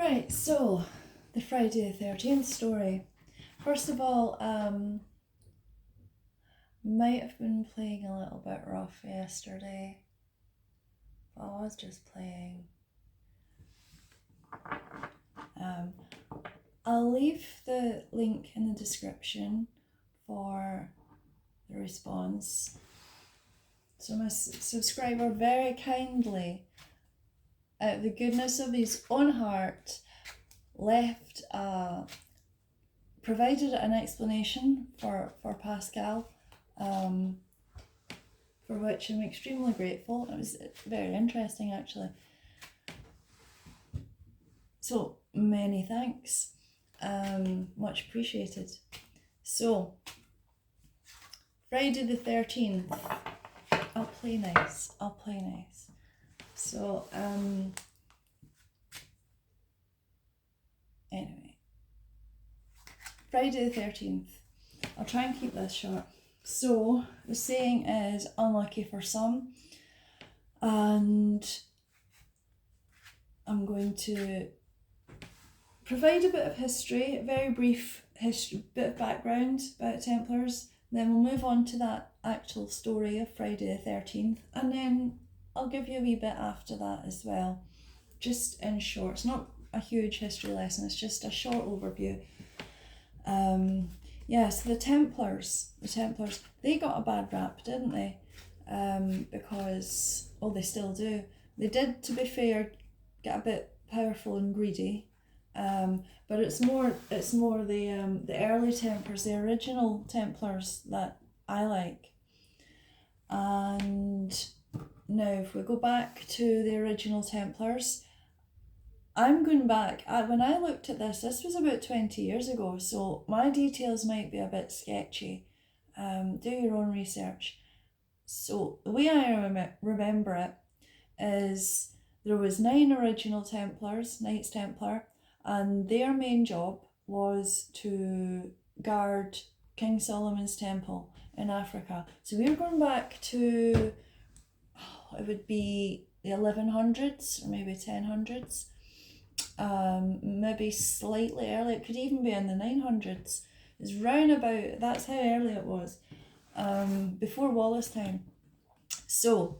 Right, so the Friday the 13th story. First of all, might have been playing a little bit rough yesterday. But I was just playing. I'll leave the link in the description for the response. So my subscriber very kindly, out of the goodness of his own heart, provided an explanation for Pascal, for which I'm extremely grateful. It was very interesting, actually. So many thanks, much appreciated. So Friday the 13th, I'll play nice. So anyway, Friday the 13th, I'll try and keep this short. So the saying is unlucky for some, and I'm going to provide a bit of history, a very brief history, bit of background about Templars. Then we'll move on to that actual story of Friday the 13th, and then I'll give you a wee bit after that as well, just in short. It's not a huge history lesson, it's just a short overview. So the Templars, they got a bad rap, didn't they? Because, they still do. They did, to be fair, get a bit powerful and greedy. But it's more the early Templars, the original Templars, that I like. And now, if we go back to the original Templars, I'm going back, when I looked at this was about 20 years ago, so my details might be a bit sketchy. Do your own research. So the way I remember it is there was 9 original Templars, Knights Templar, and their main job was to guard King Solomon's temple in Africa. So we're going back to, it would be the 1100s or maybe 1000s. Maybe slightly early. It could even be in the 900s. It's round about, that's how early it was, before Wallace time. So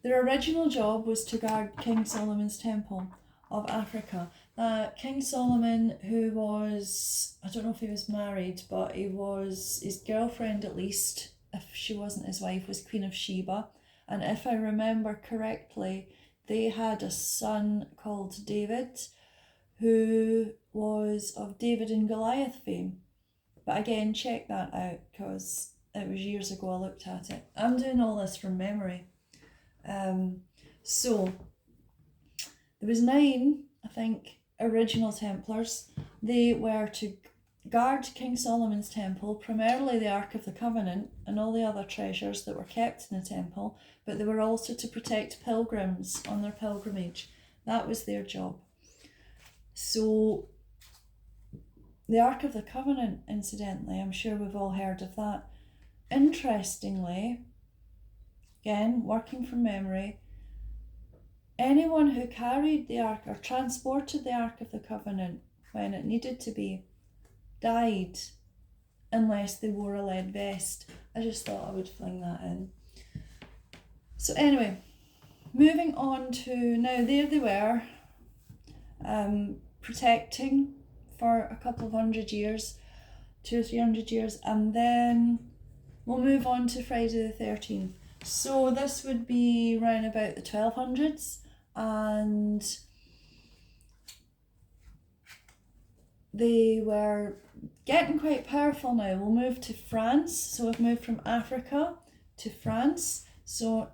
their original job was to guard King Solomon's temple of Africa. King Solomon, who was, I don't know if he was married, but he was, his girlfriend at least, if she wasn't his wife, was Queen of Sheba. And if I remember correctly, they had a son called David, who was of David and Goliath fame. But again, check that out, because it was years ago I looked at it. I'm doing all this from memory. So there was 9, I think, original Templars. They were to guard King Solomon's temple, primarily the Ark of the Covenant and all the other treasures that were kept in the temple, but they were also to protect pilgrims on their pilgrimage. That was their job. So the Ark of the Covenant, incidentally, I'm sure we've all heard of that. Interestingly, again, working from memory, anyone who carried the Ark or transported the Ark of the Covenant when it needed to be died unless they wore a lead vest. I just thought I would fling that in. So anyway, moving on to now, there they were, protecting for a couple of hundred years, 200 or 300 years, and then we'll move on to Friday the 13th. So this would be around about the 1200s, and they were getting quite powerful now. We'll move to France. So we've moved from Africa to France. So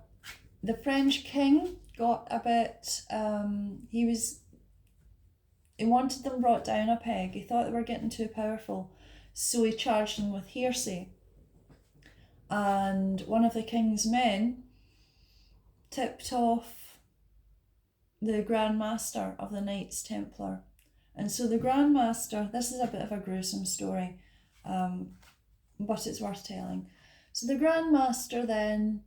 the French king got a bit, he wanted them brought down a peg. He thought they were getting too powerful. So he charged them with heresy. And one of the king's men tipped off the Grand Master of the Knights Templar. And so the Grand Master, this is a bit of a gruesome story, but it's worth telling. So the Grand Master then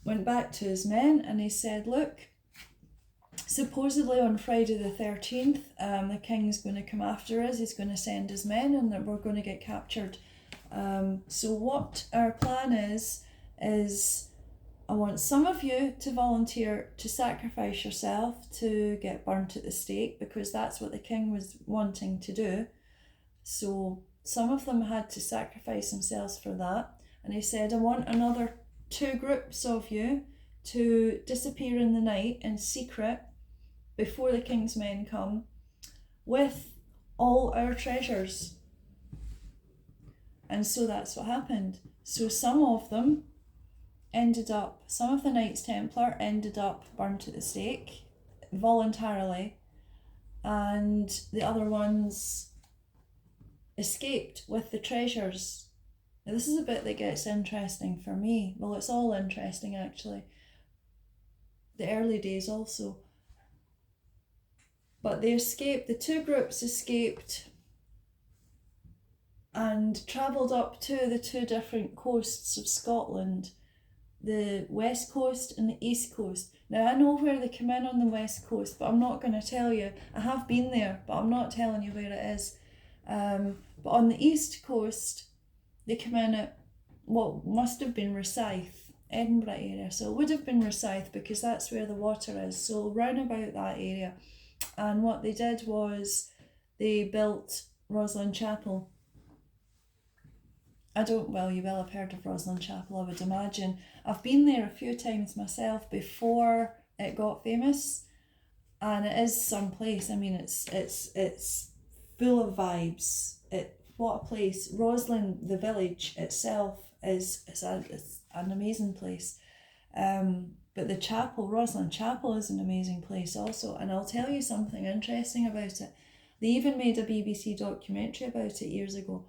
went back to his men and he said, look, supposedly on Friday the 13th, the king's going to come after us. He's going to send his men, and that we're going to get captured. So what our plan is I want some of you to volunteer to sacrifice yourself to get burnt at the stake, because that's what the king was wanting to do. So some of them had to sacrifice themselves for that. And he said, I want another 2 groups of you to disappear in the night in secret before the king's men come with all our treasures. And so that's what happened. So some of the Knights Templar ended up burnt at the stake voluntarily, and the other ones escaped with the treasures. Now this is a bit that gets interesting for me. Well, it's all interesting actually. The early days also. But they escaped, the 2 groups escaped and travelled up to the 2 different coasts of Scotland, the west coast and the east coast. Now I know where they come in on the west coast, but I'm not going to tell you. I have been there, but I'm not telling you where it is. But on the east coast, they come in at what must have been Rosyth, Edinburgh area. So it would have been Rosyth because that's where the water is. So round about that area. And what they did was they built Rosslyn Chapel. You will have heard of Rosslyn Chapel, I would imagine. I've been there a few times myself before it got famous, and it is some place. I mean, it's full of vibes. What a place! Rosslyn, the village itself, is an amazing place. But the chapel, Rosslyn Chapel, is an amazing place also. And I'll tell you something interesting about it. They even made a BBC documentary about it years ago.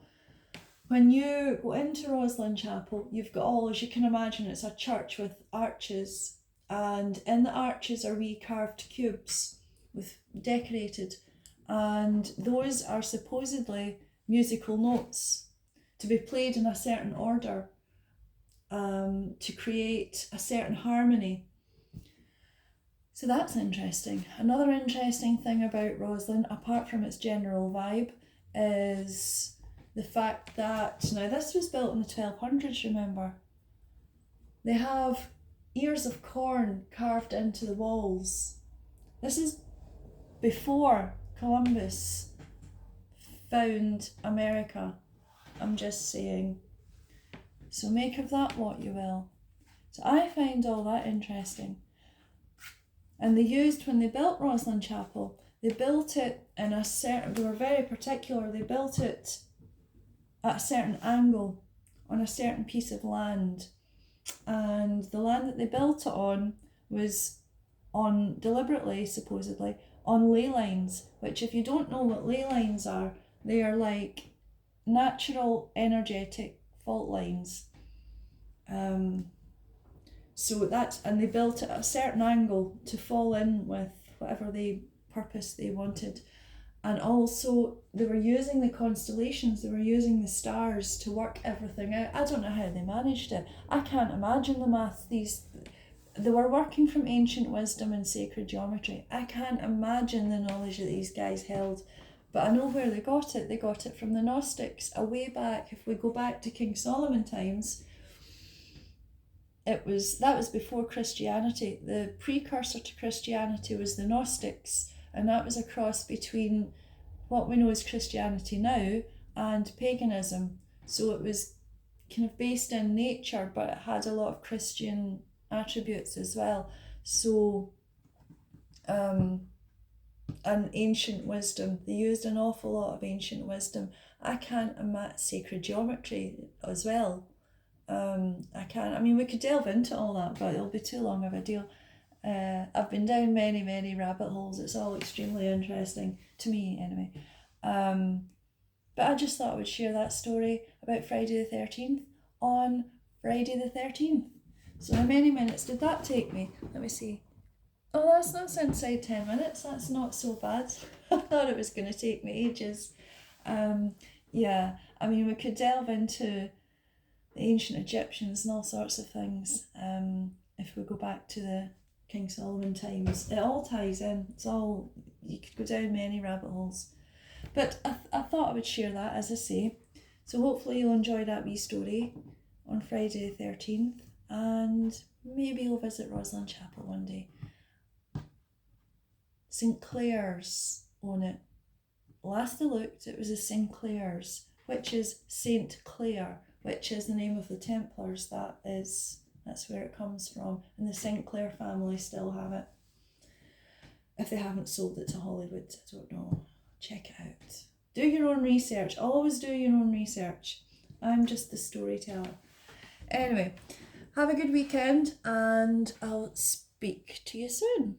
When you go into Rosslyn Chapel, you've got all, as you can imagine, it's a church with arches, and in the arches are wee carved cubes with decorated, and those are supposedly musical notes to be played in a certain order, to create a certain harmony. So that's interesting. Another interesting thing about Rosslyn, apart from its general vibe, is the fact that, now this was built in the 1200s, remember, they have ears of corn carved into the walls. This is before Columbus found America, I'm just saying. So make of that what you will. So I find all that interesting. And when they built Rosslyn Chapel, they built it they were very particular, they built it at a certain angle on a certain piece of land. And the land that they built it on was deliberately, supposedly, on ley lines, which, if you don't know what ley lines are, they are like natural energetic fault lines. And they built it at a certain angle to fall in with whatever purpose they wanted. And also they were using the constellations, they were using the stars to work everything out. I don't know how they managed it. I can't imagine the math. They were working from ancient wisdom and sacred geometry. I can't imagine the knowledge that these guys held. But I know where they got it. They got it from the Gnostics, a way back. If we go back to King Solomon times, that was before Christianity. The precursor to Christianity was the Gnostics, and that was a cross between what we know as Christianity now and paganism. So it was kind of based in nature, but it had a lot of Christian attributes as well. So and ancient wisdom, they used an awful lot of ancient wisdom. I can't imagine sacred geometry as well. We could delve into all that, but it'll be too long of a deal. I've been down many, many rabbit holes. It's all extremely interesting, to me anyway. But I just thought I would share that story about Friday the 13th on Friday the 13th. So how many minutes did that take me? Let me see. Oh, that's inside 10 minutes. That's not so bad. I thought it was going to take me ages. We could delve into the ancient Egyptians and all sorts of things if we go back to the King Solomon times. It all ties in. It's all, you could go down many rabbit holes. But I thought I would share that, as I say. So hopefully you'll enjoy that wee story on Friday the 13th, and maybe you'll visit Roslyn Chapel one day. St Clair's own it. Last I looked, it was a St Clair's, which is Saint Clair, which is the name of the Templars. That's where it comes from, and the St Clair family still have it. If they haven't sold it to Hollywood, I don't know. Check it out. Do your own research. Always do your own research. I'm just the storyteller. Anyway, have a good weekend, and I'll speak to you soon.